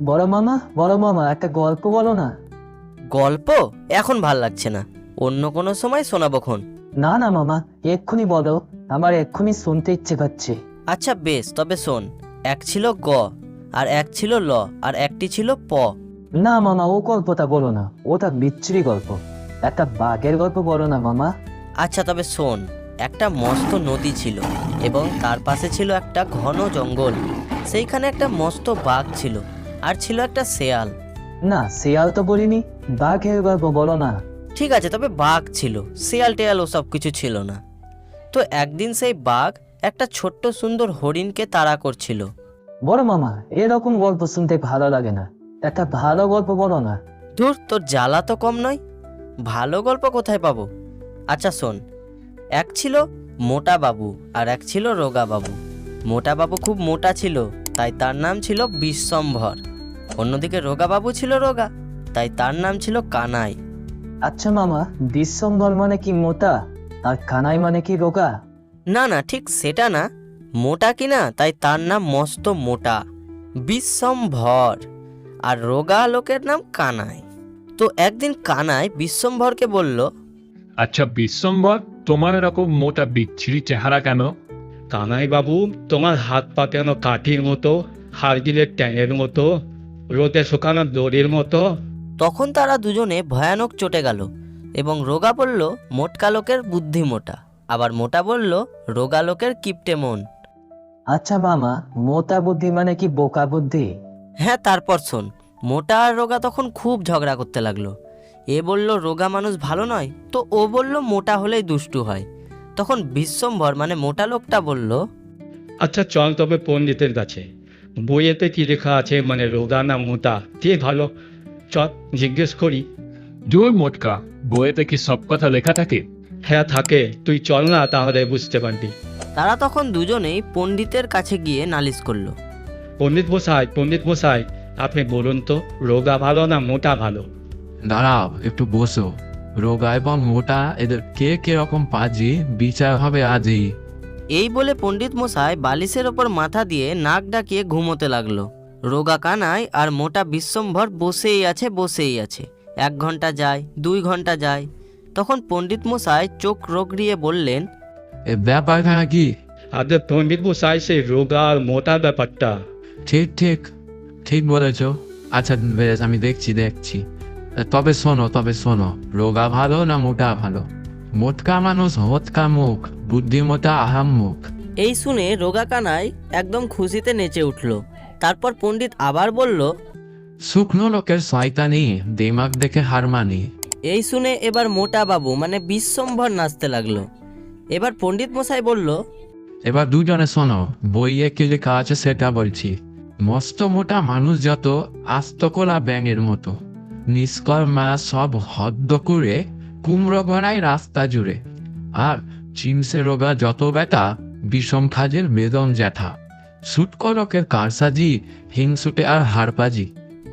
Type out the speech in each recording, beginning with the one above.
বড় মামা একটা গল্প বলো না। গল্প এখন ভাল লাগছে না, অন্য কোনো সময় শোনাবখন। না না মামা, এক্ষুনি বলো, আমার এক্ষুনি শুনতে ইচ্ছে করছে। আচ্ছা বেশ, তবে শোন। এক ছিল গ, আর এক ছিল ল, আর একটি ছিল প। না মামা, ও গল্পটা বলো না, ওটা বিচ্ছিরি গল্প। একটা বাঘের গল্প বলো না মামা। আচ্ছা তবে শোন। একটা মস্ত নদী ছিল এবং তার পাশে ছিল একটা ঘন জঙ্গল। সেইখানে একটা মস্ত বাঘ ছিল, আর ছিল একটা শেয়াল। না, শিয়াল তো বলিনি, বাঘের গল্প বলো না। ঠিক আছে, তবে বাঘ ছিল, শেয়াল টেয়াল ওসব কিছু ছিল না। তো একদিন সেই বাঘ একটা ছোট্ট সুন্দর হরিণকে তাড়া করছিল। বড় মামা, এরকম গল্প শুনতে ভালো লাগে না, একটা ভালো গল্প বলো না। ধুর, তোর জ্বালা তো কম নয়। ভালো গল্প কোথায় পাবো? আচ্ছা শোন। এক ছিল মোটা বাবু আর এক ছিল রোগা বাবু। মোটা বাবু খুব মোটা ছিল, তাই তার নাম ছিল বিশ্বম্ভর। অন্যদিকে রোগা বাবু ছিল রোগা, তাই তার নাম ছিল কানাই। আচ্ছা মামা, বিশ্বম্বর মানে কি মোটা, আর কানাই মানে কি রোগা? না না, ঠিক সেটা না। মোটা কিনা তাই তার নাম মস্ত মোটা, বিশ্বম্ভর। আর রোগা লোকের নাম কানাই। তো একদিন কানাই বিশ্বম্ভরকে বলল, আচ্ছা বিশ্বম্বর, তোমার এরকম মোটা বিচ্ছিরি চেহারা কেন? কানাই বাবু, তোমার হাত পা কেন কাঠির মতো, হাড়গিলের ট্যাঙের মতো, রোদে শুকানো দড়ির মতো? তখন তারা দুজনে ভয়ানক চটে গেল এবং রোগা বলল মোটকা লোকের বুদ্ধি মোটা, আবার মোটা বলল রোগা লোকের কিপটে মন। আচ্ছা মামা, মোটা বুদ্ধি মানে কি বোকা বুদ্ধি? হ্যাঁ, তারপর শোন। মোটা আর রোগা তখন খুব ঝগড়া করতে লাগলো। এ বলল রোগা মানুষ ভালো নয়, তো ও বলল মোটা হলেই দুষ্টু হয়। তখন বিশ্বম্ভর মানে মোটা লোকটা বলল, আচ্ছা চল তবে পণ্ডিতের কাছে, বইয়েতে কি লেখা আছে, মানে রোগা না মোটা কে ভালো, চল জিজ্ঞেস করি। দূর মোটকা, বইয়েতে কি সব কথা লেখা থাকে? হ্যাঁ থাকে, তুই চল না, তাহলে বুঝতে পারবি। তারা তখন দুজনেই পণ্ডিতের কাছে গিয়ে নালিশ করলো। পণ্ডিত মশাই, আপনি বলুন তো, রোগা ভালো না মোটা ভালো? দাঁড়াও, একটু বসো। রোগা এবং মোটা এদের কে কিরকম পাজি বিচার হবে আজই। এই বলে পণ্ডিত মশাই বালিশের ওপর মাথা দিয়ে নাক ডাকিয়ে ঘুমোতে লাগলো। রোগা কানাই আর মোটা বিশ্বম্ভর বসেই আছে। 1 ঘন্টা যায়, 2 ঘন্টা যায়। তখন পণ্ডিত মশাই চোখ রগড়িয়ে বললেন, এ ব্যাপারটা কি? আদের পণ্ডিত মশাই, সেই রোগা আর মোটা ব্যাপারটা। ঠিক ঠিক ঠিক বলেছ। আচ্ছা বেশ, আমি দেখছি। তবে শোনো, রোগা ভালো না মোটা ভালো? মোটকা মানুষ হতকা মুখ, বুদ্ধিমতা আহাম মুখ। এই শুনে রোগা কানাই একদম খুশিতে নেচে উঠল। তারপর পণ্ডিত আবার বলল, শুকনো লোকের শয়তানি, দিমাগ দেখে হার মানি। এই শুনে এবার মোটা বাবু মানে বিশ্বম্ভর নাচতে লাগলো। এবার পণ্ডিত মশাই বলল, এবার দুজনে শোনো, বইয়ে কি লেখা আছে সেটা বলছি। মস্ত মোটা মানুষ যত আস্ত কোলা ব্যাঙের মতো, নিষ্কর্মা সব হদ্দ করে কুমড়ো গড়ায় রাস্তা জুড়ে। আর চিমসে রোগা যত বেটা, বিষম খাজের বেদম জ্যাঠা, সুটকরকের কারসাজি, হিংসুটে আর হাড়পাজি।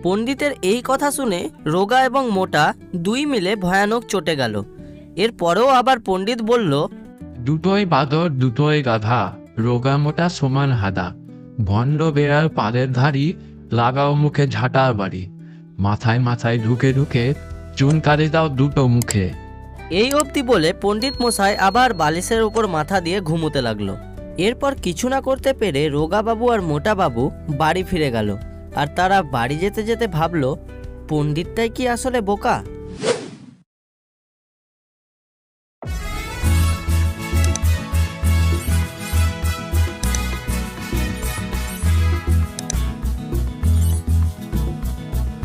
পণ্ডিতের এই কথা শুনে রোগা এবং মোটা দুই মিলে ভয়ানক চটে গেল। এরপরেও আবার পণ্ডিত বলল, দুটোই বাদর দুটোই গাধা, রোগা মোটা সমান হাদা, ভণ্ড বেড়ার পালের ধারি, লাগাও মুখে ঝাঁটার বাড়ি, মাথায় মাথায় ঢুকে ঢুকে চুন কাটে দাও দুটো মুখে। এই অবধি বলে পণ্ডিত মশাই আবার বালিশের উপর মাথা দিয়ে ঘুমোতে লাগলো। এরপর কিছু না করতে পেরে রোগা বাবু আর মোটা বাবু বাড়ি ফিরে গেল। আর তারা বাড়ি যেতে যেতে ভাবলো, পণ্ডিতটাই কি আসলে বোকা?